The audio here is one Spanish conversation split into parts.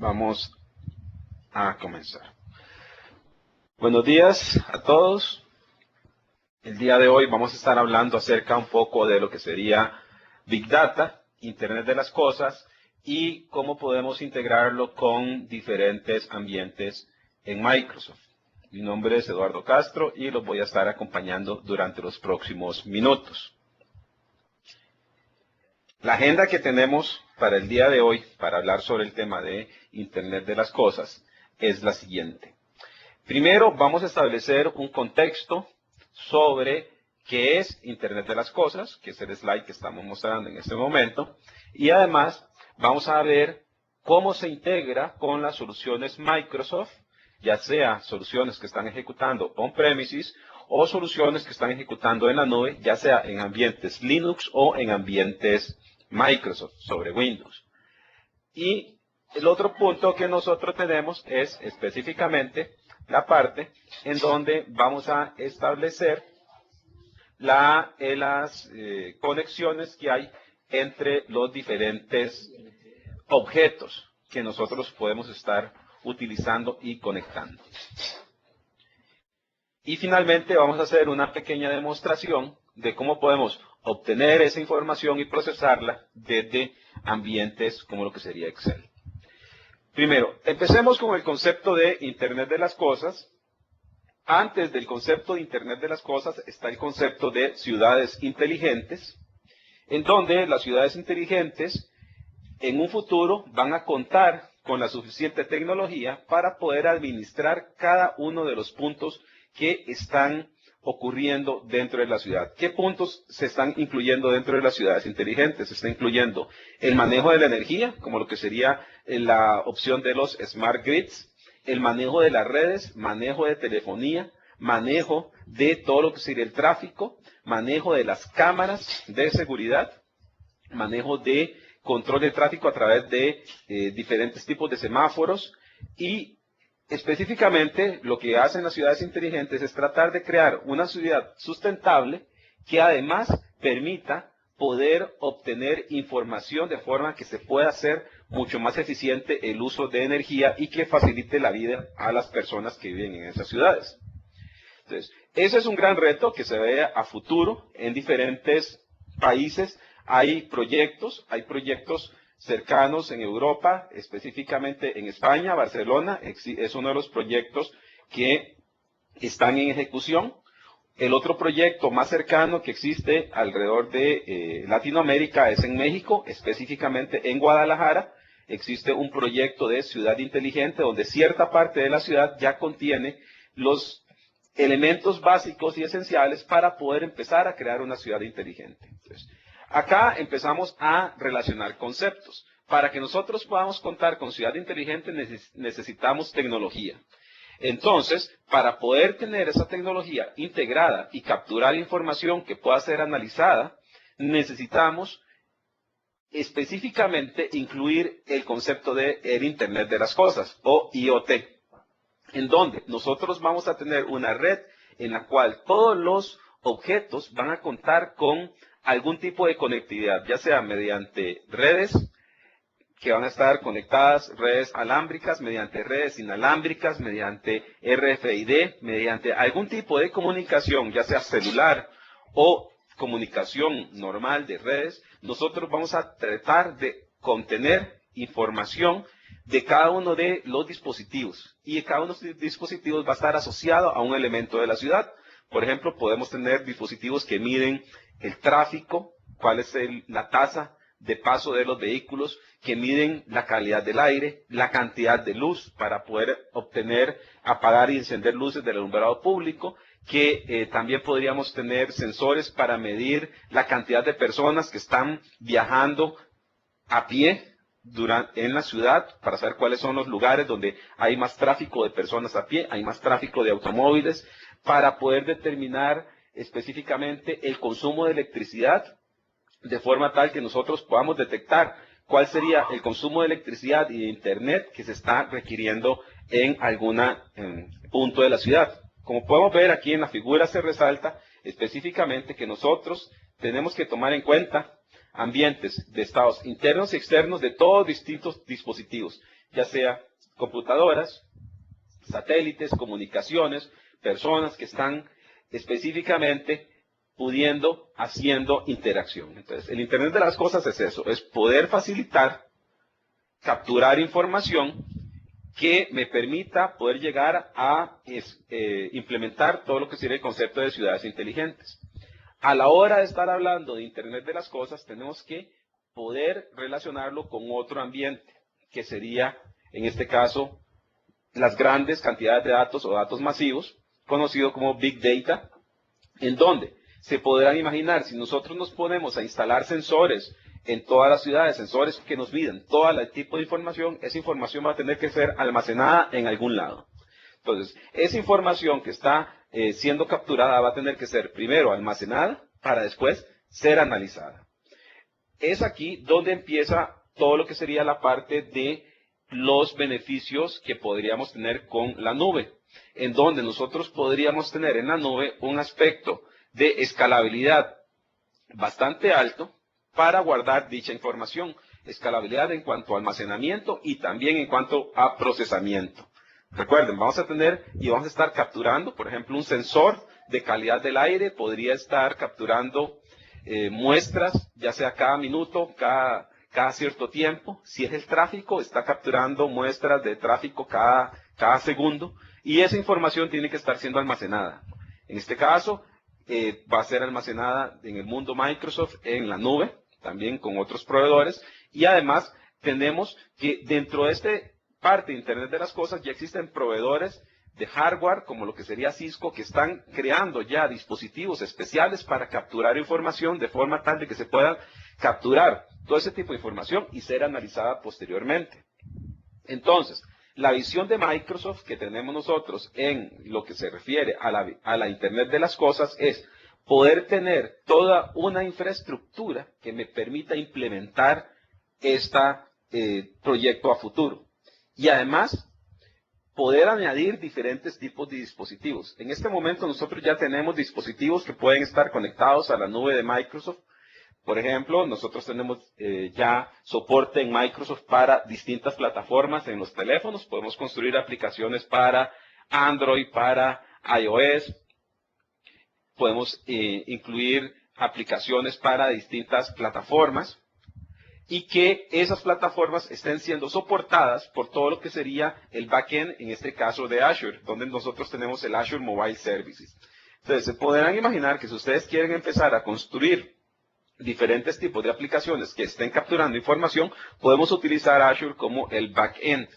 Vamos a comenzar. Buenos días a todos. El día de hoy vamos a estar hablando acerca un poco de lo que sería Big Data, Internet de las Cosas y cómo podemos integrarlo con diferentes ambientes en Microsoft. Mi nombre es Eduardo Castro y los voy a estar acompañando durante los próximos minutos. La agenda que tenemos para el día de hoy, para hablar sobre el tema de Internet de las Cosas, es la siguiente. Primero, vamos a establecer un contexto sobre qué es Internet de las Cosas, que es el slide que estamos mostrando en este momento, y además vamos a ver cómo se integra con las soluciones Microsoft, ya sea soluciones que están ejecutando on-premises o soluciones que están ejecutando en la nube, ya sea en ambientes Linux o en ambientes Microsoft sobre Windows. Y el otro punto que nosotros tenemos es específicamente la parte en donde vamos a establecer las conexiones que hay entre los diferentes objetos que nosotros podemos estar utilizando y conectando. Y finalmente vamos a hacer una pequeña demostración de cómo podemos obtener esa información y procesarla desde ambientes como lo que sería Excel. Primero, empecemos con el concepto de Internet de las Cosas. Antes del concepto de Internet de las Cosas está el concepto de ciudades inteligentes, en donde las ciudades inteligentes en un futuro van a contar con la suficiente tecnología para poder administrar cada uno de los puntos que están ocurriendo dentro de la ciudad. ¿Qué puntos se están incluyendo dentro de las ciudades inteligentes? Se está incluyendo el manejo de la energía, como lo que sería la opción de los smart grids, el manejo de las redes, manejo de telefonía, manejo de todo lo que sería el tráfico, manejo de las cámaras de seguridad, manejo de control de tráfico a través de diferentes tipos de semáforos y específicamente lo que hacen las ciudades inteligentes es tratar de crear una ciudad sustentable que además permita poder obtener información de forma que se pueda hacer mucho más eficiente el uso de energía y que facilite la vida a las personas que viven en esas ciudades. Entonces, ese es un gran reto que se ve a futuro en diferentes países. Hay proyectos cercanos en Europa, específicamente en España, Barcelona, es uno de los proyectos que están en ejecución. El otro proyecto más cercano que existe alrededor de Latinoamérica es en México, específicamente en Guadalajara. Existe un proyecto de ciudad inteligente donde cierta parte de la ciudad ya contiene los elementos básicos y esenciales para poder empezar a crear una ciudad inteligente. Entonces, acá empezamos a relacionar conceptos. Para que nosotros podamos contar con ciudad inteligente necesitamos tecnología. Entonces, para poder tener esa tecnología integrada y capturar información que pueda ser analizada, necesitamos específicamente incluir el concepto de el Internet de las Cosas o IoT, en donde nosotros vamos a tener una red en la cual todos los objetos van a contar con algún tipo de conectividad, ya sea mediante redes que van a estar conectadas, redes alámbricas, mediante redes inalámbricas, mediante RFID, mediante algún tipo de comunicación, ya sea celular o comunicación normal de redes. Nosotros vamos a tratar de contener información de cada uno de los dispositivos y cada uno de los dispositivos va a estar asociado a un elemento de la ciudad. Por ejemplo, podemos tener dispositivos que miden el tráfico, cuál es la tasa de paso de los vehículos, que miden la calidad del aire, la cantidad de luz para poder obtener, apagar y encender luces del alumbrado público, que también podríamos tener sensores para medir la cantidad de personas que están viajando a pie en la ciudad, para saber cuáles son los lugares donde hay más tráfico de personas a pie, hay más tráfico de automóviles, para poder determinar específicamente el consumo de electricidad, de forma tal que nosotros podamos detectar cuál sería el consumo de electricidad y de internet que se está requiriendo en algún punto de la ciudad. Como podemos ver aquí en la figura se resalta específicamente que nosotros tenemos que tomar en cuenta ambientes de estados internos y externos de todos distintos dispositivos, ya sea computadoras, satélites, comunicaciones, personas que están específicamente haciendo interacción. Entonces, el Internet de las cosas es eso, es poder facilitar, capturar información que me permita poder llegar a implementar todo lo que sería el concepto de ciudades inteligentes. A la hora de estar hablando de Internet de las cosas, tenemos que poder relacionarlo con otro ambiente, que sería, en este caso, las grandes cantidades de datos o datos masivos, conocido como Big Data, en donde se podrán imaginar, si nosotros nos ponemos a instalar sensores en todas las ciudades, sensores que nos midan todo el tipo de información, esa información va a tener que ser almacenada en algún lado. Entonces, esa información que está siendo capturada va a tener que ser primero almacenada para después ser analizada. Es aquí donde empieza todo lo que sería la parte de los beneficios que podríamos tener con la nube, en donde nosotros podríamos tener en la nube un aspecto de escalabilidad bastante alto para guardar dicha información. Escalabilidad en cuanto a almacenamiento y también en cuanto a procesamiento. Recuerden, vamos a tener y vamos a estar capturando, por ejemplo, un sensor de calidad del aire podría estar capturando muestras, ya sea cada minuto, cada cierto tiempo. Si es el tráfico, está capturando muestras de tráfico cada segundo. Y esa información tiene que estar siendo almacenada. En este caso, va a ser almacenada en el mundo Microsoft en la nube, también con otros proveedores. Y además, tenemos que dentro de este parte de Internet de las Cosas ya existen proveedores de hardware, como lo que sería Cisco, que están creando ya dispositivos especiales para capturar información de forma tal de que se pueda capturar todo ese tipo de información y ser analizada posteriormente. Entonces, la visión de Microsoft que tenemos nosotros en lo que se refiere a la Internet de las Cosas es poder tener toda una infraestructura que me permita implementar este proyecto a futuro. Y además, poder añadir diferentes tipos de dispositivos. En este momento nosotros ya tenemos dispositivos que pueden estar conectados a la nube de Microsoft. Por ejemplo, nosotros tenemos ya soporte en Microsoft para distintas plataformas en los teléfonos. Podemos construir aplicaciones para Android, para iOS. Podemos incluir aplicaciones para distintas plataformas y que esas plataformas estén siendo soportadas por todo lo que sería el backend, en este caso de Azure, donde nosotros tenemos el Azure Mobile Services. Entonces, se podrán imaginar que si ustedes quieren empezar a construir diferentes tipos de aplicaciones que estén capturando información, podemos utilizar Azure como el backend.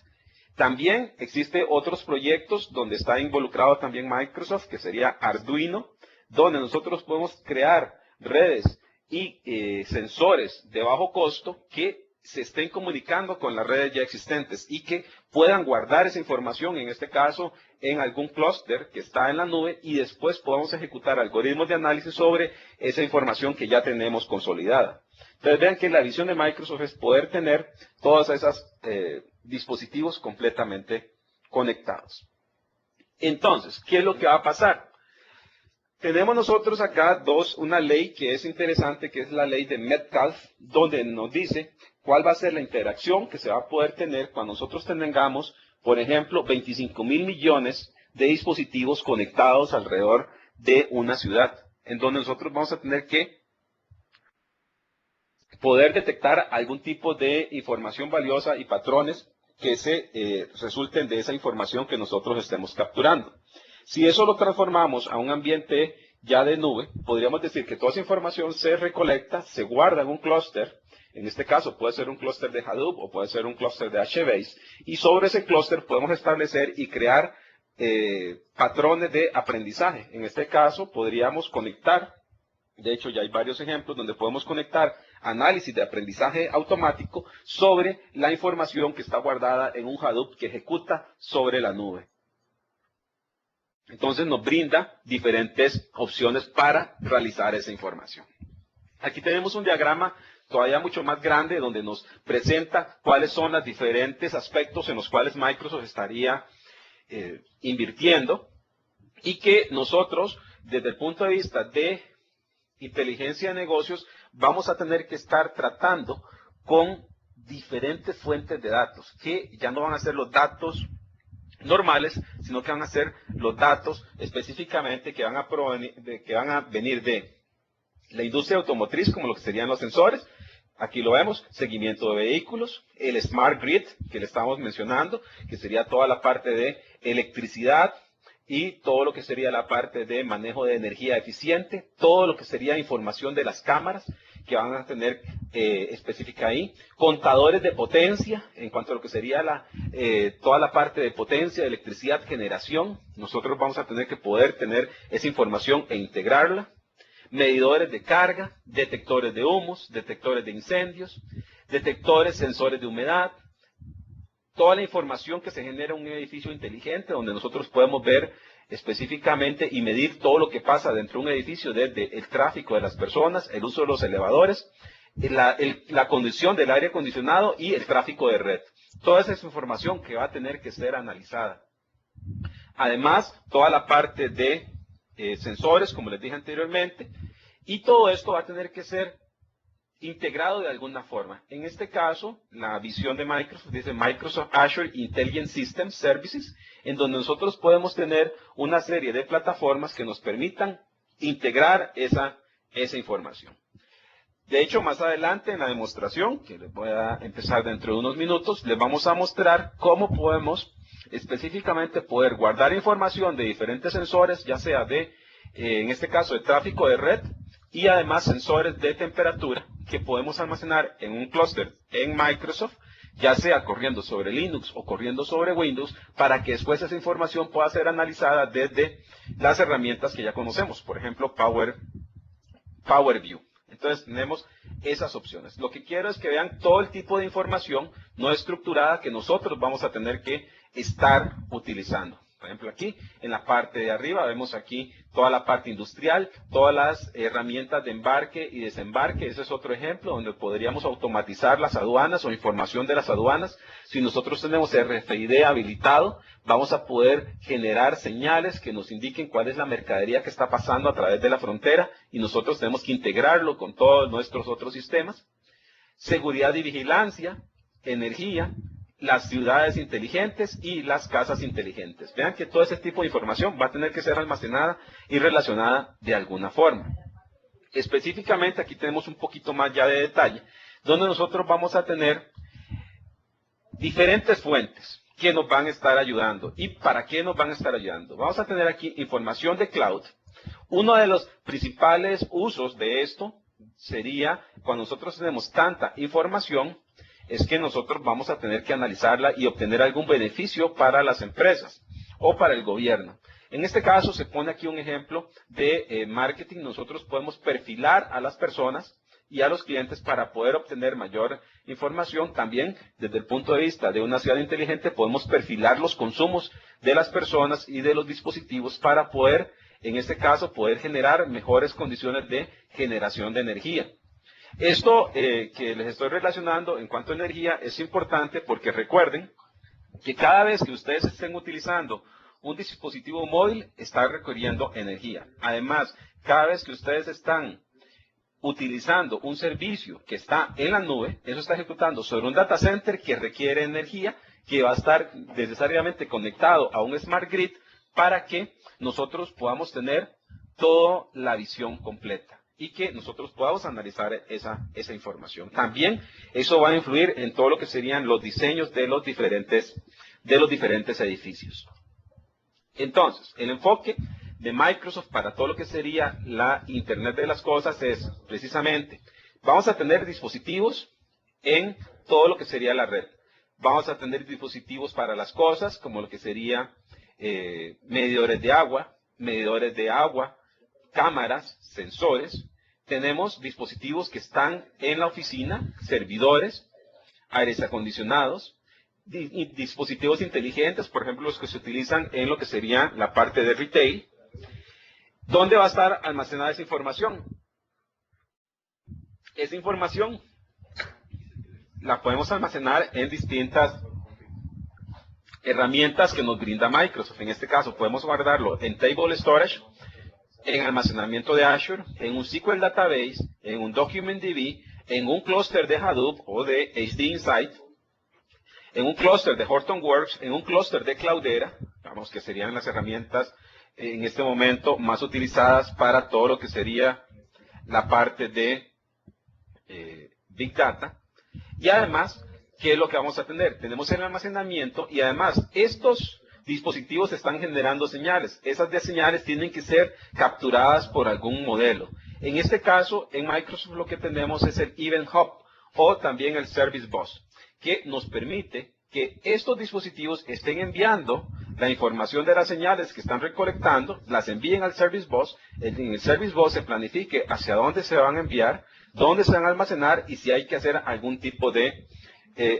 También existen otros proyectos donde está involucrado también Microsoft, que sería Arduino, donde nosotros podemos crear redes y sensores de bajo costo que se estén comunicando con las redes ya existentes y que puedan guardar esa información, en este caso, en algún clúster que está en la nube y después podamos ejecutar algoritmos de análisis sobre esa información que ya tenemos consolidada. Entonces vean que la visión de Microsoft es poder tener todos esos dispositivos completamente conectados. Entonces, ¿qué es lo que va a pasar? Tenemos nosotros acá una ley que es interesante, que es la ley de Metcalfe, donde nos dice cuál va a ser la interacción que se va a poder tener cuando nosotros tengamos, por ejemplo, 25.000 millones de dispositivos conectados alrededor de una ciudad, en donde nosotros vamos a tener que poder detectar algún tipo de información valiosa y patrones que resulten de esa información que nosotros estemos capturando. Si eso lo transformamos a un ambiente ya de nube, podríamos decir que toda esa información se recolecta, se guarda en un clúster. En este caso puede ser un clúster de Hadoop o puede ser un clúster de HBase. Y sobre ese clúster podemos establecer y crear patrones de aprendizaje. En este caso podríamos conectar, de hecho ya hay varios ejemplos donde podemos conectar análisis de aprendizaje automático sobre la información que está guardada en un Hadoop que ejecuta sobre la nube. Entonces nos brinda diferentes opciones para realizar esa información. Aquí tenemos un diagrama todavía mucho más grande donde nos presenta cuáles son los diferentes aspectos en los cuales Microsoft estaría invirtiendo y que nosotros, desde el punto de vista de inteligencia de negocios, vamos a tener que estar tratando con diferentes fuentes de datos, que ya no van a ser los datos normales, sino que van a ser los datos específicamente que van a venir de la industria automotriz, como lo que serían los sensores. Aquí lo vemos, seguimiento de vehículos, el Smart Grid, que le estamos mencionando, que sería toda la parte de electricidad y todo lo que sería la parte de manejo de energía eficiente, todo lo que sería información de las cámaras que van a tener específica ahí, contadores de potencia, en cuanto a lo que sería toda la parte de potencia, de electricidad, generación. Nosotros vamos a tener que poder tener esa información e integrarla. Medidores de carga, detectores de humos, detectores de incendios, detectores, sensores de humedad, toda la información que se genera en un edificio inteligente donde nosotros podemos ver específicamente y medir todo lo que pasa dentro de un edificio, desde el tráfico de las personas, el uso de los elevadores, la condición del aire acondicionado y el tráfico de red. Toda esa es información que va a tener que ser analizada. Además, toda la parte de sensores, como les dije anteriormente, y todo esto va a tener que ser integrado de alguna forma. En este caso, la visión de Microsoft dice Microsoft Azure Intelligent Systems Services, en donde nosotros podemos tener una serie de plataformas que nos permitan integrar esa información. De hecho, más adelante en la demostración, que les voy a empezar dentro de unos minutos, les vamos a mostrar cómo podemos específicamente poder guardar información de diferentes sensores, ya sea en este caso, de tráfico de red, y además sensores de temperatura que podemos almacenar en un clúster en Microsoft, ya sea corriendo sobre Linux o corriendo sobre Windows, para que después esa información pueda ser analizada desde las herramientas que ya conocemos, por ejemplo, Power BI. Entonces tenemos esas opciones. Lo que quiero es que vean todo el tipo de información no estructurada que nosotros vamos a tener que estar utilizando. Por ejemplo, aquí en la parte de arriba vemos aquí toda la parte industrial, todas las herramientas de embarque y desembarque. Ese es otro ejemplo donde podríamos automatizar las aduanas o información de las aduanas. Si nosotros tenemos RFID habilitado, vamos a poder generar señales que nos indiquen cuál es la mercadería que está pasando a través de la frontera y nosotros tenemos que integrarlo con todos nuestros otros sistemas. Seguridad y vigilancia, energía, las ciudades inteligentes y las casas inteligentes. Vean que todo ese tipo de información va a tener que ser almacenada y relacionada de alguna forma. Específicamente aquí tenemos un poquito más ya de detalle, donde nosotros vamos a tener diferentes fuentes que nos van a estar ayudando. ¿Y para qué nos van a estar ayudando? Vamos a tener aquí información de cloud. Uno de los principales usos de esto sería cuando nosotros tenemos tanta información, es que nosotros vamos a tener que analizarla y obtener algún beneficio para las empresas o para el gobierno. En este caso se pone aquí un ejemplo de marketing. Nosotros podemos perfilar a las personas y a los clientes para poder obtener mayor información. También desde el punto de vista de una ciudad inteligente podemos perfilar los consumos de las personas y de los dispositivos para poder, en este caso, poder generar mejores condiciones de generación de energía. Esto que les estoy relacionando en cuanto a energía es importante porque recuerden que cada vez que ustedes estén utilizando un dispositivo móvil está requiriendo energía. Además, cada vez que ustedes están utilizando un servicio que está en la nube, eso está ejecutando sobre un data center que requiere energía, que va a estar necesariamente conectado a un Smart Grid para que nosotros podamos tener toda la visión completa y que nosotros podamos analizar esa información. También eso va a influir en todo lo que serían los diseños de los diferentes edificios. Entonces, el enfoque de Microsoft para todo lo que sería la Internet de las Cosas es precisamente, vamos a tener dispositivos en todo lo que sería la red. Vamos a tener dispositivos para las cosas, como lo que sería medidores de agua, cámaras, sensores. Tenemos dispositivos que están en la oficina, servidores, aires acondicionados, dispositivos inteligentes, por ejemplo, los que se utilizan en lo que sería la parte de retail. ¿Dónde va a estar almacenada esa información? Esa información la podemos almacenar en distintas herramientas que nos brinda Microsoft. En este caso, podemos guardarlo en Table Storage, en almacenamiento de Azure, en un SQL Database, en un DocumentDB, en un clúster de Hadoop o de HD Insight, en un clúster de Hortonworks, en un clúster de Cloudera, digamos que serían las herramientas en este momento más utilizadas para todo lo que sería la parte de Big Data. Y además, ¿qué es lo que vamos a tener? Tenemos el almacenamiento y además estos dispositivos están generando señales. Esas señales tienen que ser capturadas por algún modelo. En este caso, en Microsoft lo que tenemos es el Event Hub o también el Service Bus, que nos permite que estos dispositivos estén enviando la información de las señales que están recolectando, las envíen al Service Bus, en el Service Bus se planifique hacia dónde se van a enviar, dónde se van a almacenar y si hay que hacer algún tipo de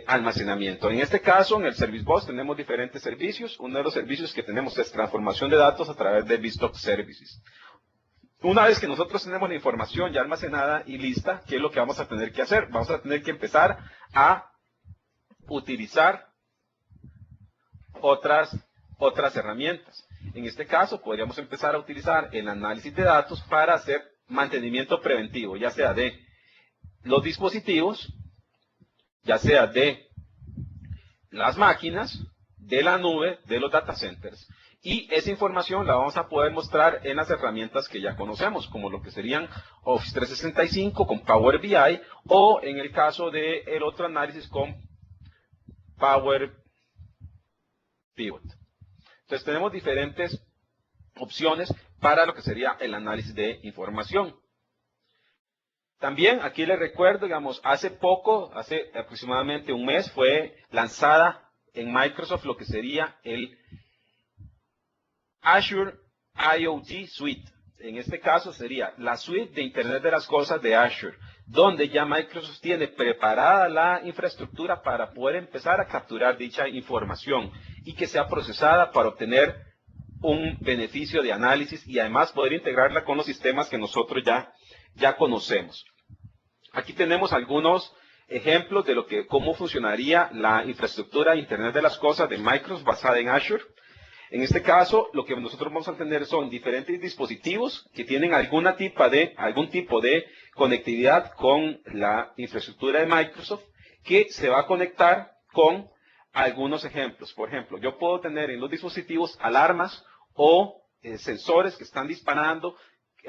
almacenamiento. En este caso, en el Service Bus tenemos diferentes servicios. Uno de los servicios que tenemos es transformación de datos a través de Vstock Services. Una vez que nosotros tenemos la información ya almacenada y lista, ¿qué es lo que vamos a tener que hacer? Vamos a tener que empezar a utilizar otras herramientas. En este caso, podríamos empezar a utilizar el análisis de datos para hacer mantenimiento preventivo, ya sea de los dispositivos, ya sea de las máquinas, de la nube, de los data centers. Y esa información la vamos a poder mostrar en las herramientas que ya conocemos, como lo que serían Office 365 con Power BI, o en el caso del otro análisis con Power Pivot. Entonces tenemos diferentes opciones para lo que sería el análisis de información. También aquí les recuerdo, digamos, hace poco, hace aproximadamente un mes, fue lanzada en Microsoft lo que sería el Azure IoT Suite. En este caso sería la suite de Internet de las Cosas de Azure, donde ya Microsoft tiene preparada la infraestructura para poder empezar a capturar dicha información y que sea procesada para obtener un beneficio de análisis y además poder integrarla con los sistemas que nosotros ya conocemos. Aquí tenemos algunos ejemplos de cómo funcionaría la infraestructura de Internet de las Cosas de Microsoft basada en Azure. En este caso, lo que nosotros vamos a tener son diferentes dispositivos que tienen algún tipo de conectividad con la infraestructura de Microsoft que se va a conectar con algunos ejemplos. Por ejemplo, yo puedo tener en los dispositivos alarmas o sensores que están disparando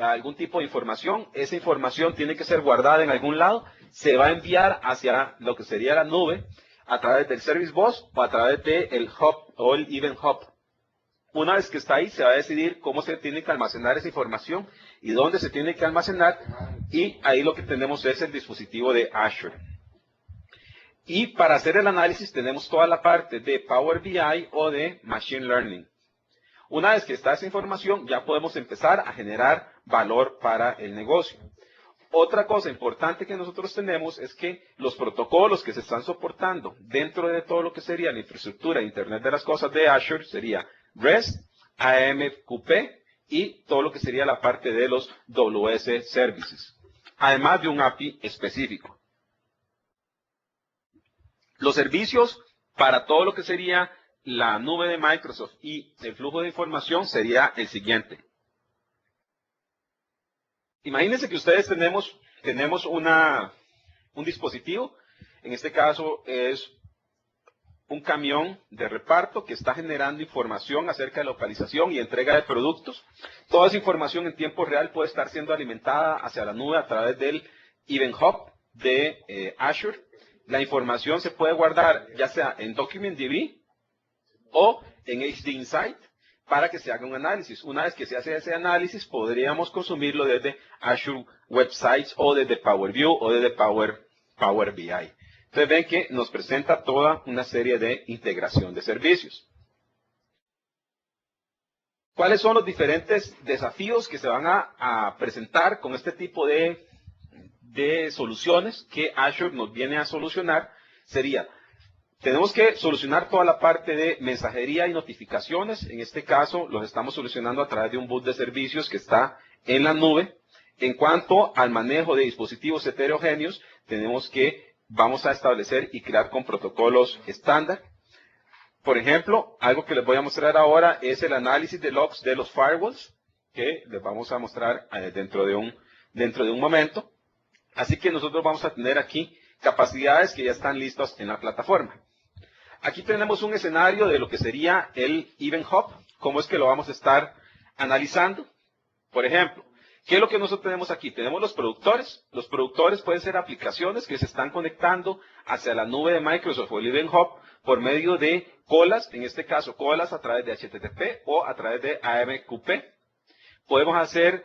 algún tipo de información. Esa información tiene que ser guardada en algún lado, se va a enviar hacia lo que sería la nube a través del Service Bus o a través del Hub o el Event Hub. Una vez que está ahí, se va a decidir cómo se tiene que almacenar esa información y dónde se tiene que almacenar. Y ahí lo que tenemos es el dispositivo de Azure. Y para hacer el análisis tenemos toda la parte de Power BI o de Machine Learning. Una vez que está esa información, ya podemos empezar a generar valor para el negocio. Otra cosa importante que nosotros tenemos es que los protocolos que se están soportando dentro de todo lo que sería la infraestructura de Internet de las Cosas de Azure sería REST, AMQP y todo lo que sería la parte de los WS Services, además de un API específico. Los servicios para todo lo que sería la nube de Microsoft y el flujo de información sería el siguiente. Imagínense que ustedes tenemos un dispositivo, en este caso es un camión de reparto que está generando información acerca de localización y entrega de productos. Toda esa información en tiempo real puede estar siendo alimentada hacia la nube a través del Event Hub de Azure. La información se puede guardar ya sea en DocumentDB o en HD Insight para que se haga un análisis. Una vez que se hace ese análisis, podríamos consumirlo desde Azure Websites o desde Power View o desde Power BI. Entonces ven que nos presenta toda una serie de integración de servicios. ¿Cuáles son los diferentes desafíos que se van a presentar con este tipo de soluciones que Azure nos viene a solucionar? Tenemos que solucionar toda la parte de mensajería y notificaciones. En este caso, los estamos solucionando a través de un bus de servicios que está en la nube. En cuanto al manejo de dispositivos heterogéneos, vamos a establecer y crear con protocolos estándar. Por ejemplo, algo que les voy a mostrar ahora es el análisis de logs de los firewalls, que les vamos a mostrar dentro de un momento. Así que nosotros vamos a tener aquí capacidades que ya están listas en la plataforma. Aquí tenemos un escenario de lo que sería el Event Hub, cómo es que lo vamos a estar analizando. Por ejemplo, ¿qué es lo que nosotros tenemos aquí? Tenemos los productores. Los productores pueden ser aplicaciones que se están conectando hacia la nube de Microsoft o el Event Hub por medio de colas, en este caso colas a través de HTTP o a través de AMQP. Podemos hacer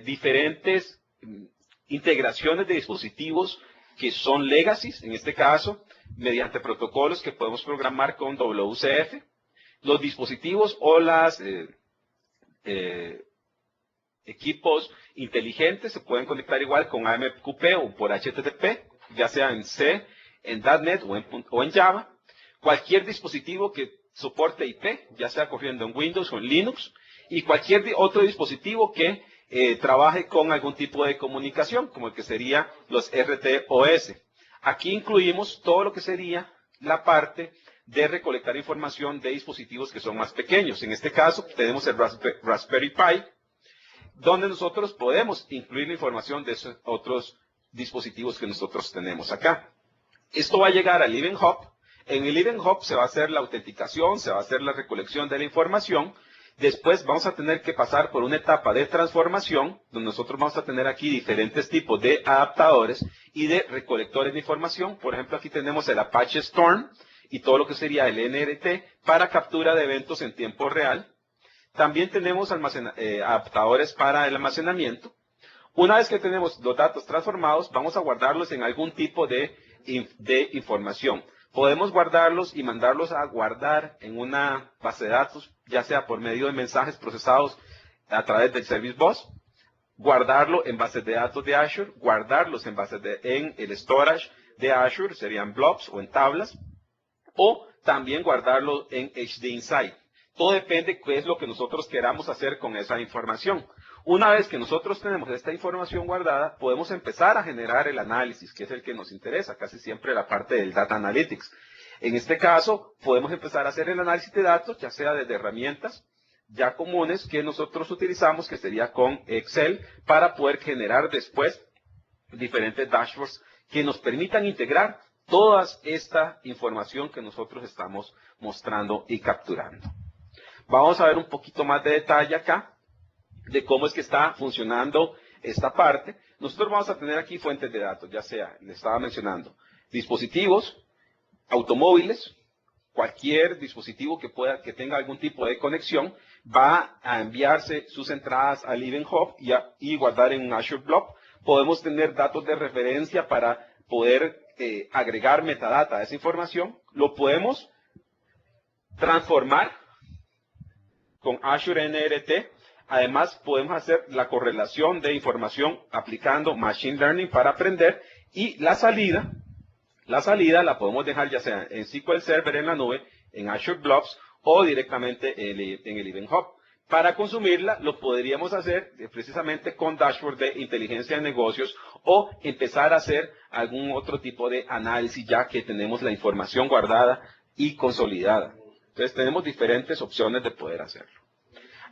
diferentes integraciones de dispositivos que son legacies, en este caso, mediante protocolos que podemos programar con WCF. Los dispositivos o los equipos inteligentes se pueden conectar igual con AMQP o por HTTP, ya sea en C, en .NET o en Java. Cualquier dispositivo que soporte IP, ya sea corriendo en Windows o en Linux, y cualquier otro dispositivo que trabaje con algún tipo de comunicación, como el que sería los RTOS. Aquí incluimos todo lo que sería la parte de recolectar información de dispositivos que son más pequeños. En este caso tenemos el Raspberry Pi, donde nosotros podemos incluir la información de esos otros dispositivos que nosotros tenemos acá. Esto va a llegar al Event Hub. En el Event Hub se va a hacer la autenticación, se va a hacer la recolección de la información. Después vamos a tener que pasar por una etapa de transformación, donde nosotros vamos a tener aquí diferentes tipos de adaptadores y de recolectores de información. Por ejemplo, aquí tenemos el Apache Storm y todo lo que sería el NRT para captura de eventos en tiempo real. También tenemos adaptadores para el almacenamiento. Una vez que tenemos los datos transformados, vamos a guardarlos en algún tipo de información. Podemos guardarlos y mandarlos a guardar en una base de datos, ya sea por medio de mensajes procesados a través del Service Bus, guardarlo en bases de datos de Azure, guardarlos en el storage de Azure, serían blobs o en tablas, o también guardarlo en HD Insight. Todo depende de qué es lo que nosotros queramos hacer con esa información. Una vez que nosotros tenemos esta información guardada, podemos empezar a generar el análisis, que es el que nos interesa, casi siempre la parte del Data Analytics. En este caso, podemos empezar a hacer el análisis de datos, ya sea desde herramientas ya comunes que nosotros utilizamos, que sería con Excel, para poder generar después diferentes dashboards que nos permitan integrar toda esta información que nosotros estamos mostrando y capturando. Vamos a ver un poquito más de detalle acá de cómo es que está funcionando esta parte. Nosotros vamos a tener aquí fuentes de datos, ya sea, les estaba mencionando, dispositivos, automóviles, cualquier dispositivo que tenga algún tipo de conexión, va a enviarse sus entradas al Event Hub y guardar en un Azure Blob. Podemos tener datos de referencia para poder agregar metadata a esa información. Lo podemos transformar con Azure NRT. Además, podemos hacer la correlación de información aplicando Machine Learning para aprender, y la salida la podemos dejar ya sea en SQL Server en la nube, en Azure Blobs o directamente en el Event Hub. Para consumirla lo podríamos hacer precisamente con dashboard de inteligencia de negocios o empezar a hacer algún otro tipo de análisis ya que tenemos la información guardada y consolidada. Entonces tenemos diferentes opciones de poder hacerlo.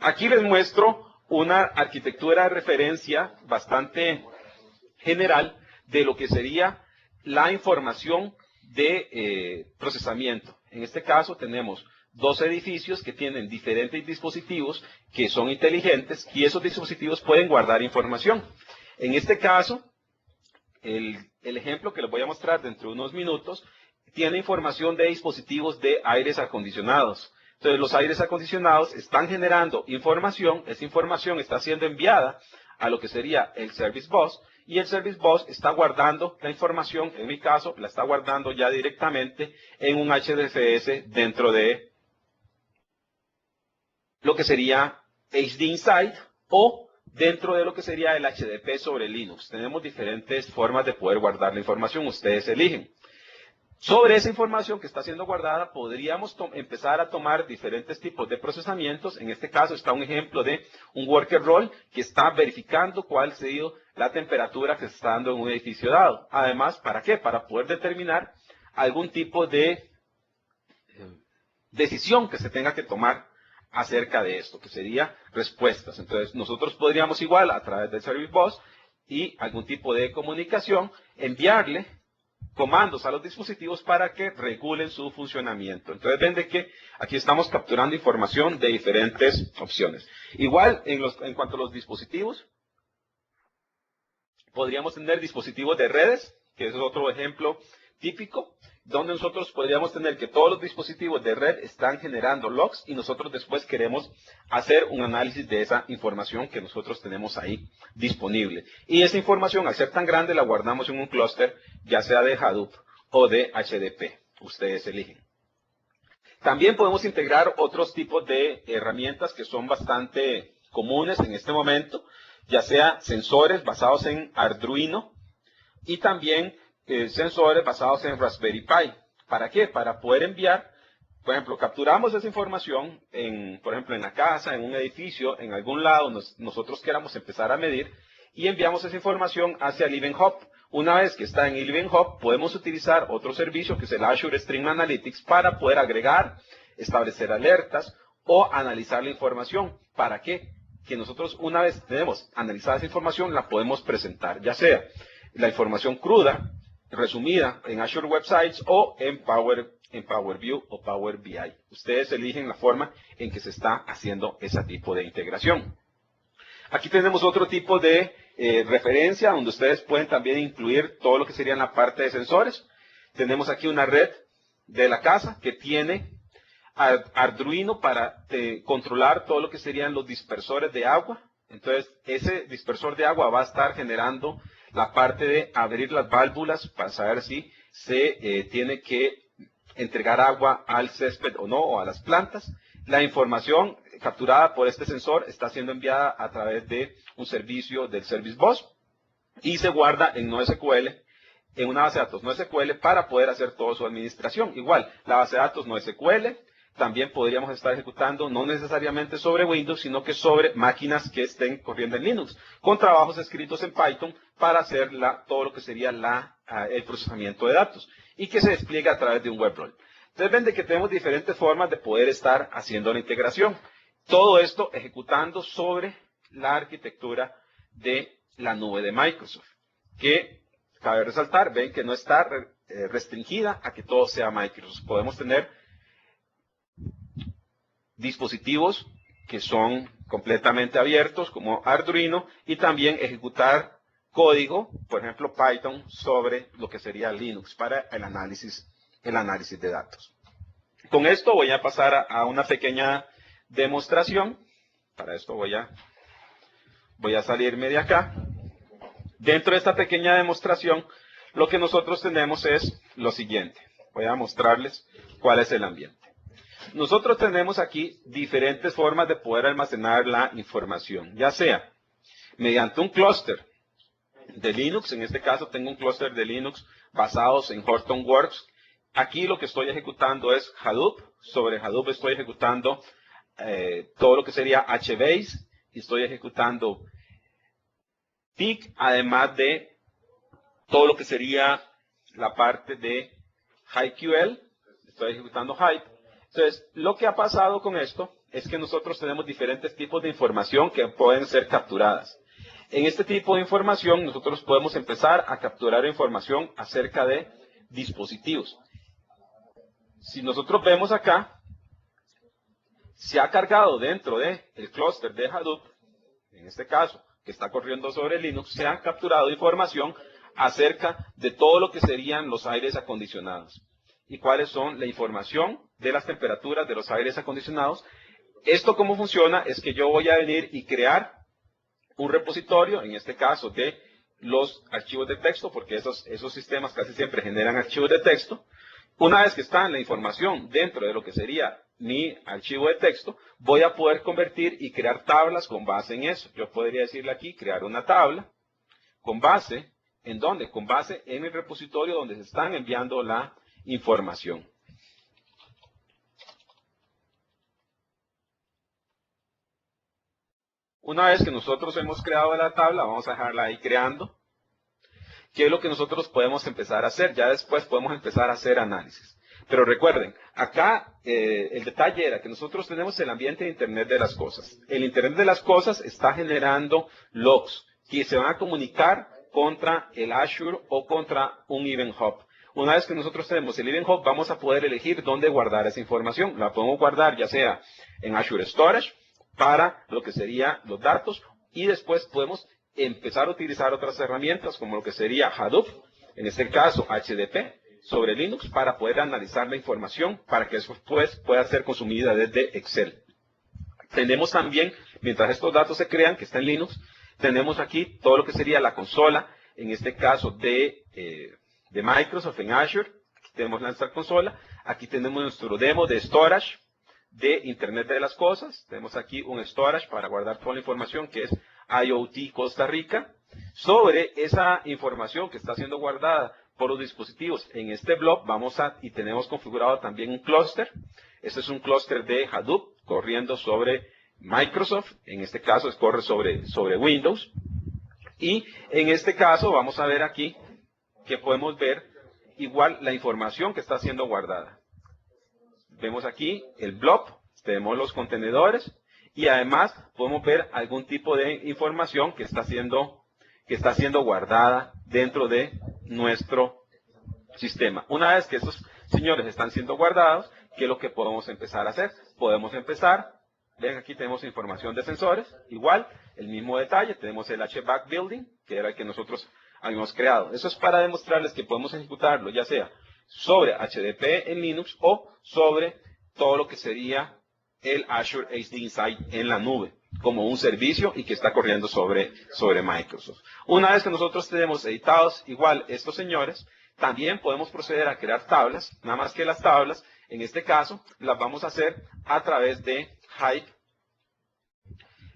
Aquí les muestro una arquitectura de referencia bastante general de lo que sería la información de procesamiento. En este caso tenemos dos edificios que tienen diferentes dispositivos que son inteligentes y esos dispositivos pueden guardar información. En este caso, el ejemplo que les voy a mostrar dentro de unos minutos tiene información de dispositivos de aires acondicionados. Entonces los aires acondicionados están generando información, esa información está siendo enviada a lo que sería el Service Bus, y el Service Bus está guardando la información, en mi caso, la está guardando ya directamente en un HDFS dentro de lo que sería HD Insight o dentro de lo que sería el HDP sobre Linux. Tenemos diferentes formas de poder guardar la información, ustedes eligen. Sobre esa información que está siendo guardada, podríamos empezar a tomar diferentes tipos de procesamientos. En este caso está un ejemplo de un worker role que está verificando cuál ha sido la temperatura que se está dando en un edificio dado. Además, ¿para qué? Para poder determinar algún tipo de decisión que se tenga que tomar acerca de esto, que sería respuestas. Entonces, nosotros podríamos igual, a través del Service Bus, y algún tipo de comunicación, enviarle comandos a los dispositivos para que regulen su funcionamiento. Entonces ven de que aquí estamos capturando información de diferentes opciones. Igual en cuanto a los dispositivos, podríamos tener dispositivos de redes, que es otro ejemplo típico, donde nosotros podríamos tener que todos los dispositivos de red están generando logs y nosotros después queremos hacer un análisis de esa información que nosotros tenemos ahí disponible. Y esa información, al ser tan grande, la guardamos en un clúster, ya sea de Hadoop o de HDP. Ustedes eligen. También podemos integrar otros tipos de herramientas que son bastante comunes en este momento, ya sea sensores basados en Arduino y también sensores basados en Raspberry Pi. ¿Para qué? Para poder enviar, por ejemplo, capturamos esa información, por ejemplo, en la casa, en un edificio, en algún lado, nosotros queramos empezar a medir, y enviamos esa información hacia el Event Hub. Una vez que está en el Event Hub, podemos utilizar otro servicio que es el Azure Stream Analytics para poder agregar, establecer alertas o analizar la información. ¿Para qué? Que nosotros, una vez tenemos analizada esa información, la podemos presentar, ya sea la información cruda, resumida en Azure Websites o en Power BI o Power BI. Ustedes eligen la forma en que se está haciendo ese tipo de integración. Aquí tenemos otro tipo de referencia donde ustedes pueden también incluir todo lo que sería en la parte de sensores. Tenemos aquí una red de la casa que tiene Arduino para controlar todo lo que serían los dispersores de agua. Entonces, ese dispersor de agua va a estar generando la parte de abrir las válvulas para saber si se tiene que entregar agua al césped o no, o a las plantas. La información capturada por este sensor está siendo enviada a través de un servicio del Service Bus y se guarda en NoSQL, en una base de datos NoSQL para poder hacer toda su administración. Igual, la base de datos NoSQL también podríamos estar ejecutando no necesariamente sobre Windows, sino que sobre máquinas que estén corriendo en Linux, con trabajos escritos en Python para hacer todo lo que sería el procesamiento de datos y que se despliegue a través de un web role. Entonces ven de que tenemos diferentes formas de poder estar haciendo la integración. Todo esto ejecutando sobre la arquitectura de la nube de Microsoft, que cabe resaltar, ven que no está restringida a que todo sea Microsoft. Podemos tener dispositivos que son completamente abiertos como Arduino y también ejecutar código, por ejemplo Python, sobre lo que sería Linux para el análisis de datos. Con esto voy a pasar a una pequeña demostración. Para esto voy a salirme de acá. Dentro de esta pequeña demostración, lo que nosotros tenemos es lo siguiente. Voy a mostrarles cuál es el ambiente. Nosotros tenemos aquí diferentes formas de poder almacenar la información, ya sea mediante un clúster de Linux. En este caso tengo un clúster de Linux basados en Hortonworks. Aquí lo que estoy ejecutando es Hadoop. Sobre Hadoop estoy ejecutando todo lo que sería HBase y estoy ejecutando Pig, además de todo lo que sería la parte de HiveQL. Estoy ejecutando Hive. Entonces, lo que ha pasado con esto es que nosotros tenemos diferentes tipos de información que pueden ser capturadas. En este tipo de información, nosotros podemos empezar a capturar información acerca de dispositivos. Si nosotros vemos acá, se ha cargado dentro del clúster de Hadoop, en este caso, que está corriendo sobre Linux, se ha capturado información acerca de todo lo que serían los aires acondicionados. ¿Y cuáles son la información de las temperaturas de los aires acondicionados? Esto cómo funciona es que yo voy a venir y crear un repositorio, en este caso de los archivos de texto, porque esos sistemas casi siempre generan archivos de texto. Una vez que está la información dentro de lo que sería mi archivo de texto, voy a poder convertir y crear tablas con base en eso. Yo podría decirle aquí, crear una tabla con base, ¿en dónde? Con base en el repositorio donde se están enviando la información. Una vez que nosotros hemos creado la tabla, vamos a dejarla ahí creando. ¿Qué es lo que nosotros podemos empezar a hacer? Ya después podemos empezar a hacer análisis. Pero recuerden, acá el detalle era que nosotros tenemos el ambiente de Internet de las cosas. El Internet de las cosas está generando logs. que se van a comunicar contra el Azure o contra un Event Hub. Una vez que nosotros tenemos el Event Hub, vamos a poder elegir dónde guardar esa información. La podemos guardar ya sea en Azure Storage para lo que serían los datos, y después podemos empezar a utilizar otras herramientas como lo que sería Hadoop, en este caso HDP, sobre Linux, para poder analizar la información para que después pueda ser consumida desde Excel. Tenemos también, mientras estos datos se crean, que está en Linux, tenemos aquí todo lo que sería la consola, en este caso de Microsoft en Azure. Aquí tenemos nuestra consola, aquí tenemos nuestro demo de storage de Internet de las Cosas. Tenemos aquí un storage para guardar toda la información que es IoT Costa Rica. Sobre esa información que está siendo guardada por los dispositivos en este blog, y tenemos configurado también un clúster. Este es un clúster de Hadoop corriendo sobre Microsoft, en este caso corre sobre Windows. Y en este caso vamos a ver aquí que podemos ver igual la información que está siendo guardada. Vemos aquí el blob, tenemos los contenedores y además podemos ver algún tipo de información que está siendo guardada dentro de nuestro sistema. Una vez que estos señores están siendo guardados, ¿qué es lo que podemos empezar a hacer? Podemos empezar, ven aquí tenemos información de sensores, igual, el mismo detalle, tenemos el HVAC Building, que era el que nosotros habíamos creado. Eso es para demostrarles que podemos ejecutarlo, ya sea sobre HDP en Linux o sobre todo lo que sería el Azure HD Insight en la nube, como un servicio y que está corriendo sobre Microsoft. Una vez que nosotros tenemos editados igual estos señores, también podemos proceder a crear tablas, nada más que las tablas, en este caso, las vamos a hacer a través de Hive.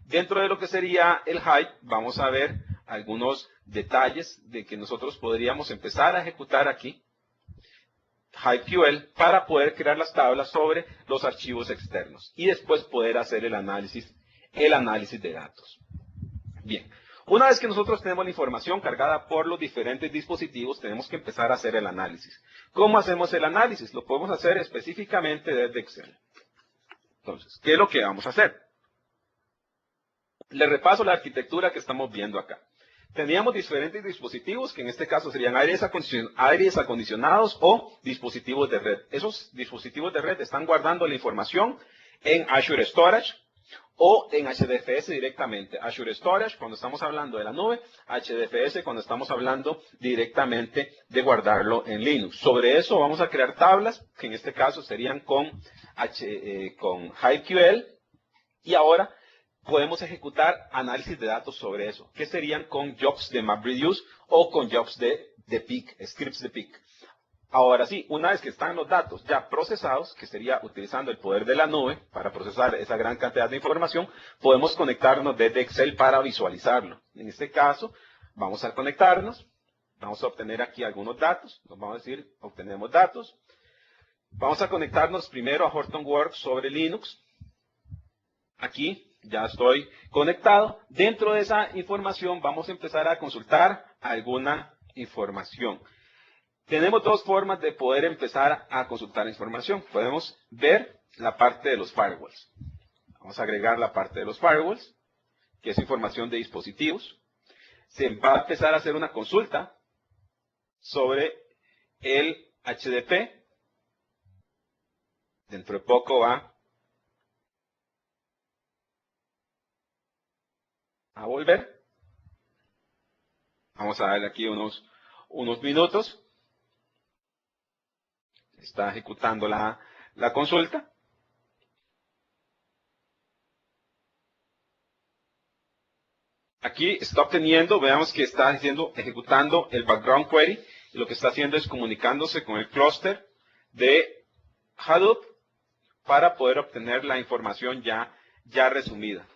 Dentro de lo que sería el Hive, vamos a ver algunos detalles de que nosotros podríamos empezar a ejecutar aquí, HiveQL, para poder crear las tablas sobre los archivos externos y después poder hacer el análisis de datos. Bien. Una vez que nosotros tenemos la información cargada por los diferentes dispositivos, tenemos que empezar a hacer el análisis. ¿Cómo hacemos el análisis? Lo podemos hacer específicamente desde Excel. Entonces, ¿qué es lo que vamos a hacer? Les repaso la arquitectura que estamos viendo acá. Teníamos diferentes dispositivos, que en este caso serían aires acondicionados o dispositivos de red. Esos dispositivos de red están guardando la información en Azure Storage o en HDFS directamente. Azure Storage cuando estamos hablando de la nube, HDFS cuando estamos hablando directamente de guardarlo en Linux. Sobre eso vamos a crear tablas, que en este caso serían con HiveQL, y ahora podemos ejecutar análisis de datos sobre eso, que serían con jobs de MapReduce o con jobs de Peak, scripts de Peak. Ahora sí, una vez que están los datos ya procesados, que sería utilizando el poder de la nube para procesar esa gran cantidad de información, podemos conectarnos desde Excel para visualizarlo. En este caso, vamos a conectarnos, vamos a obtener aquí algunos datos, nos vamos a decir, obtenemos datos. Vamos a conectarnos primero a Hortonworks sobre Linux. Aquí ya estoy conectado. Dentro de esa información vamos a empezar a consultar alguna información. Tenemos dos formas de poder empezar a consultar información. Podemos ver la parte de los firewalls. Vamos a agregar la parte de los firewalls, que es información de dispositivos. Se va a empezar a hacer una consulta sobre el HDP. Dentro de poco va a volver. Vamos a darle aquí unos minutos. Está ejecutando la consulta. Aquí está obteniendo, veamos que está ejecutando el background query. Y lo que está haciendo es comunicándose con el clúster de Hadoop para poder obtener la información ya resumida.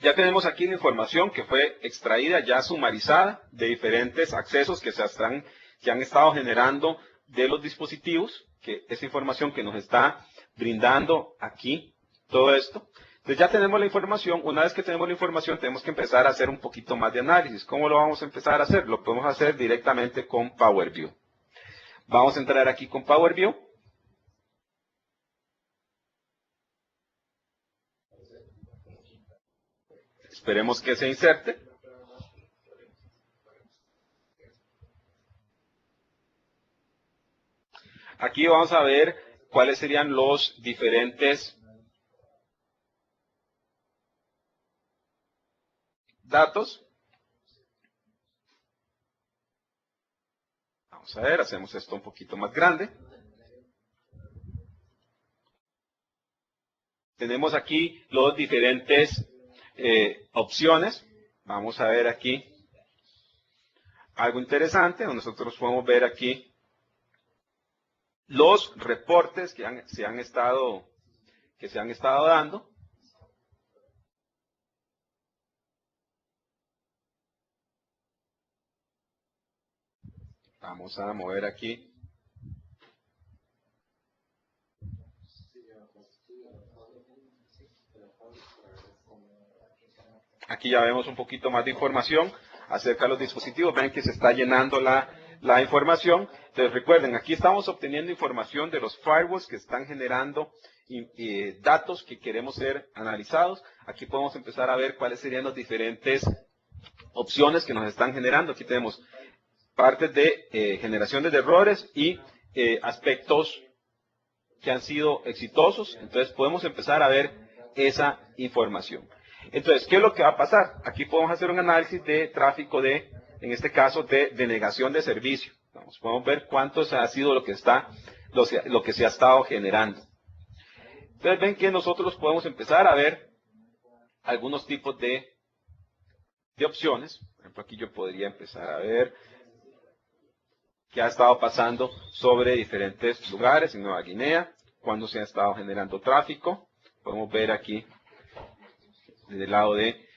Ya tenemos aquí la información que fue extraída, ya sumarizada, de diferentes accesos que se están que han estado generando de los dispositivos, que esa información que nos está brindando aquí, todo esto. Entonces ya tenemos la información. Una vez que tenemos la información, tenemos que empezar a hacer un poquito más de análisis. ¿Cómo lo vamos a empezar a hacer? Lo podemos hacer directamente con Power View. Vamos a entrar aquí con Power View. Esperemos que se inserte. Aquí vamos a ver cuáles serían los diferentes datos. Vamos a ver, hacemos esto un poquito más grande. Tenemos aquí los diferentes opciones. Vamos a ver aquí algo interesante, donde nosotros podemos ver aquí los reportes que se han estado dando. Vamos a mover aquí. Aquí ya vemos un poquito más de información acerca de los dispositivos. Ven que se está llenando la información. Entonces recuerden, aquí estamos obteniendo información de los firewalls que están generando datos que queremos ser analizados. Aquí podemos empezar a ver cuáles serían las diferentes opciones que nos están generando. Aquí tenemos partes de generaciones de errores y aspectos que han sido exitosos. Entonces podemos empezar a ver esa información. Entonces, ¿qué es lo que va a pasar? Aquí podemos hacer un análisis de tráfico en este caso, de denegación de servicio. Podemos ver cuánto ha sido lo que se ha estado generando. Entonces, ven que nosotros podemos empezar a ver algunos tipos de opciones. Por ejemplo, aquí yo podría empezar a ver qué ha estado pasando sobre diferentes lugares en Nueva Guinea, cuándo se ha estado generando tráfico. Podemos ver aquí desde el lado de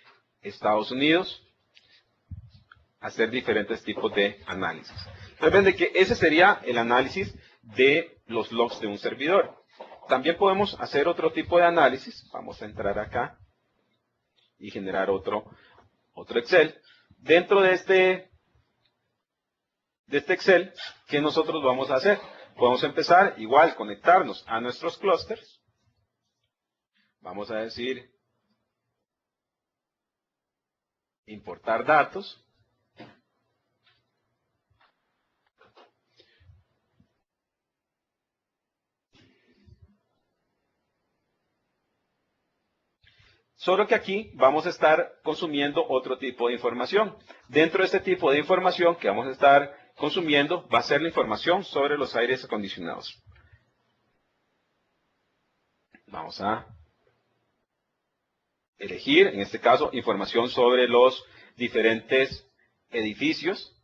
Estados Unidos, hacer diferentes tipos de análisis. Entonces ven de que ese sería el análisis de los logs de un servidor. También podemos hacer otro tipo de análisis. Vamos a entrar acá y generar otro Excel. Dentro de este Excel, ¿qué nosotros vamos a hacer? Podemos empezar igual, conectarnos a nuestros clústeres. Vamos a decir importar datos. Solo que aquí vamos a estar consumiendo otro tipo de información. Dentro de este tipo de información que vamos a estar consumiendo va a ser la información sobre los aires acondicionados. Vamos a elegir, en este caso, información sobre los diferentes edificios.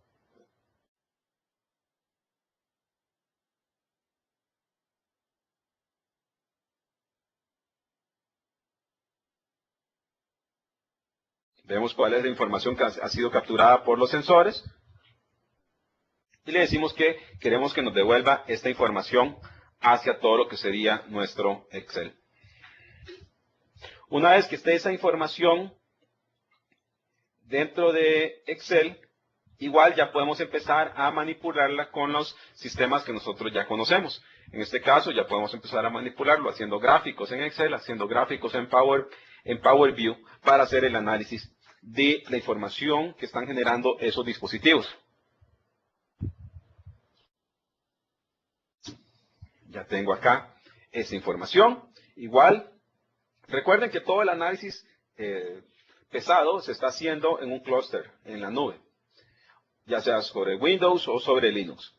Vemos cuál es la información que ha sido capturada por los sensores. Y le decimos que queremos que nos devuelva esta información hacia todo lo que sería nuestro Excel. Una vez que esté esa información dentro de Excel, igual ya podemos empezar a manipularla con los sistemas que nosotros ya conocemos. En este caso ya podemos empezar a manipularlo haciendo gráficos en Excel, haciendo gráficos en Power View para hacer el análisis de la información que están generando esos dispositivos. Ya tengo acá esa información. Igual, recuerden que todo el análisis pesado se está haciendo en un clúster, en la nube, ya sea sobre Windows o sobre Linux.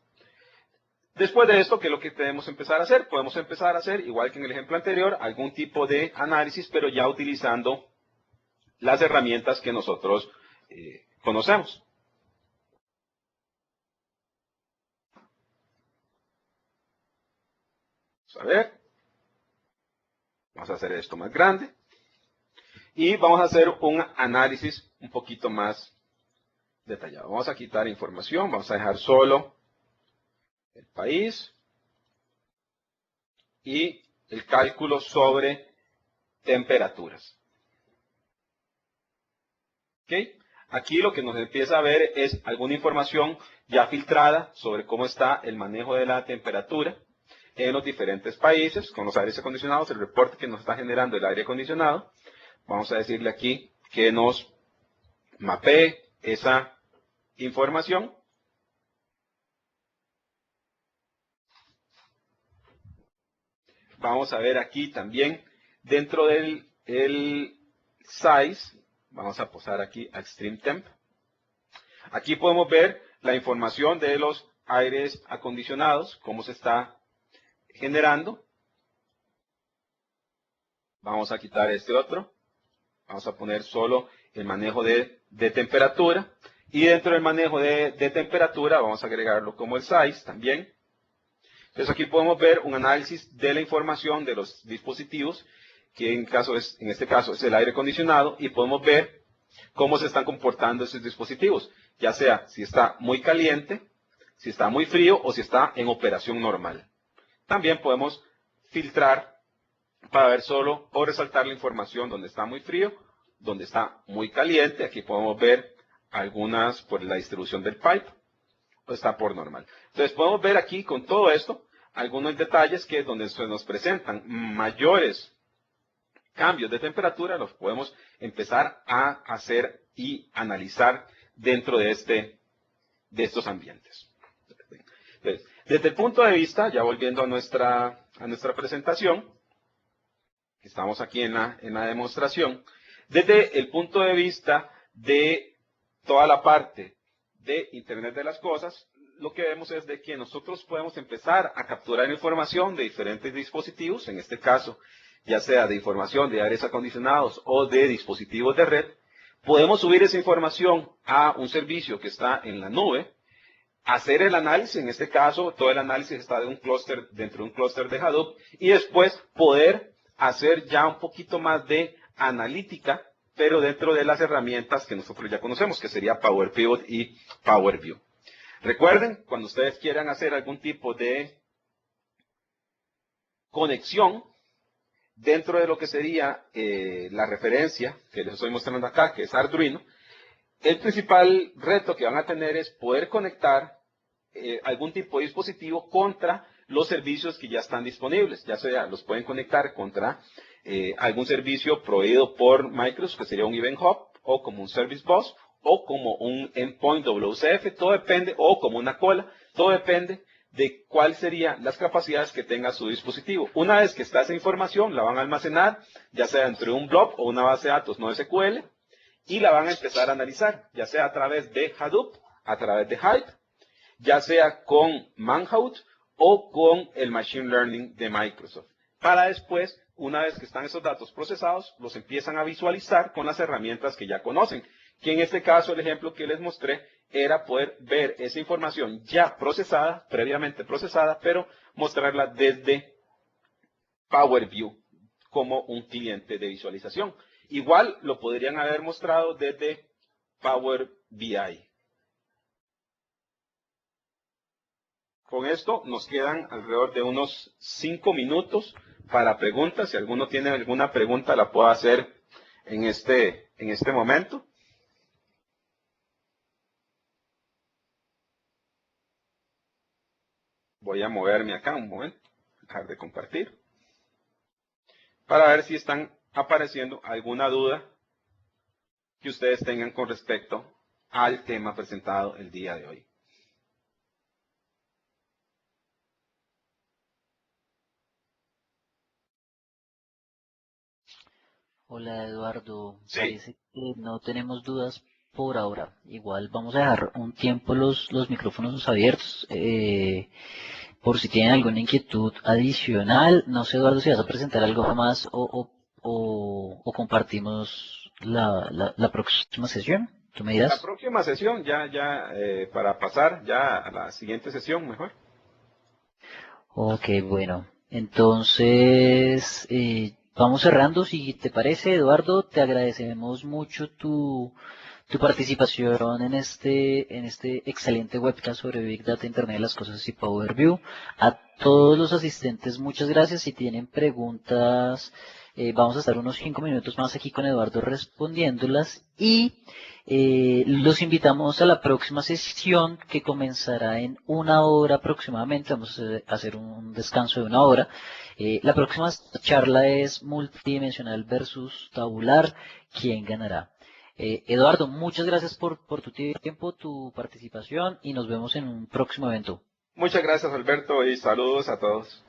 Después de esto, ¿qué es lo que podemos empezar a hacer? Podemos empezar a hacer, igual que en el ejemplo anterior, algún tipo de análisis, pero ya utilizando las herramientas que nosotros conocemos. Vamos a ver. Vamos a hacer esto más grande. Y vamos a hacer un análisis un poquito más detallado. Vamos a quitar información, vamos a dejar solo el país y el cálculo sobre temperaturas. ¿Ok? Aquí lo que nos empieza a ver es alguna información ya filtrada sobre cómo está el manejo de la temperatura en los diferentes países con los aires acondicionados, el reporte que nos está generando el aire acondicionado. Vamos a decirle aquí que nos mapee esa información. Vamos a ver aquí también dentro del size, vamos a posar aquí a Extreme Temp. Aquí podemos ver la información de los aires acondicionados, cómo se está generando. Vamos a quitar este otro. Vamos a poner solo el manejo de temperatura. Y dentro del manejo de temperatura vamos a agregarlo como el size también. Entonces aquí podemos ver un análisis de la información de los dispositivos, que en este caso es el aire acondicionado, y podemos ver cómo se están comportando esos dispositivos, ya sea si está muy caliente, si está muy frío o si está en operación normal. También podemos filtrar para ver solo o resaltar la información donde está muy frío, donde está muy caliente. Aquí podemos ver algunas por la distribución del pipe, o está por normal. Entonces podemos ver aquí con todo esto algunos detalles que es donde se nos presentan mayores cambios de temperatura, los podemos empezar a hacer y analizar dentro de estos ambientes. Entonces, desde el punto de vista, ya volviendo a nuestra presentación, estamos aquí en la demostración, desde el punto de vista de toda la parte de Internet de las Cosas, lo que vemos es de que nosotros podemos empezar a capturar información de diferentes dispositivos, en este caso, ya sea de información de aires acondicionados o de dispositivos de red. Podemos subir esa información a un servicio que está en la nube, hacer el análisis, en este caso, todo el análisis está de un clúster, dentro de un clúster de Hadoop, y después poder hacer ya un poquito más de analítica, pero dentro de las herramientas que nosotros ya conocemos, que sería Power Pivot y Power View. Recuerden, cuando ustedes quieran hacer algún tipo de conexión dentro de lo que sería la referencia que les estoy mostrando acá, que es Arduino, el principal reto que van a tener es poder conectar algún tipo de dispositivo contra los servicios que ya están disponibles. Ya sea, los pueden conectar contra algún servicio proveído por Microsoft, que sería un Event Hub, o como un Service Bus, o como un Endpoint WCF, todo depende, o como una cola, todo depende de cuáles serían las capacidades que tenga su dispositivo. Una vez que está esa información, la van a almacenar, ya sea dentro de un blob o una base de datos no SQL, y la van a empezar a analizar, ya sea a través de Hadoop, a través de Hive, ya sea con Manhunt o con el Machine Learning de Microsoft. Para después, una vez que están esos datos procesados, los empiezan a visualizar con las herramientas que ya conocen, que en este caso el ejemplo que les mostré era poder ver esa información ya procesada, previamente procesada, pero mostrarla desde Power View como un cliente de visualización. Igual lo podrían haber mostrado desde Power BI. Con esto nos quedan alrededor de unos 5 minutos para preguntas. Si alguno tiene alguna pregunta, la puedo hacer en este momento. Voy a moverme acá un momento, dejar de compartir, para ver si están apareciendo alguna duda que ustedes tengan con respecto al tema presentado el día de hoy. Hola Eduardo, Sí. parece que no tenemos dudas por ahora. Igual vamos a dejar un tiempo los micrófonos abiertos por si tienen alguna inquietud adicional. No sé Eduardo si vas a presentar algo más o compartimos la próxima sesión. ¿Tú me La dirás? próxima sesión, para pasar ya a la siguiente sesión, mejor. Ok, bueno. Entonces, vamos cerrando. Si te parece, Eduardo, te agradecemos mucho tu tu participación en este excelente webcast sobre Big Data, Internet de las Cosas y Power BI. A todos los asistentes, muchas gracias. Si tienen preguntas, vamos a estar unos 5 minutos más aquí con Eduardo respondiéndolas y los invitamos a la próxima sesión que comenzará en 1 hora aproximadamente. Vamos a hacer un descanso de 1 hora. La próxima charla es multidimensional versus tabular. ¿Quién ganará? Eduardo, muchas gracias por tu tiempo, tu participación y nos vemos en un próximo evento. Muchas gracias, Alberto, y saludos a todos.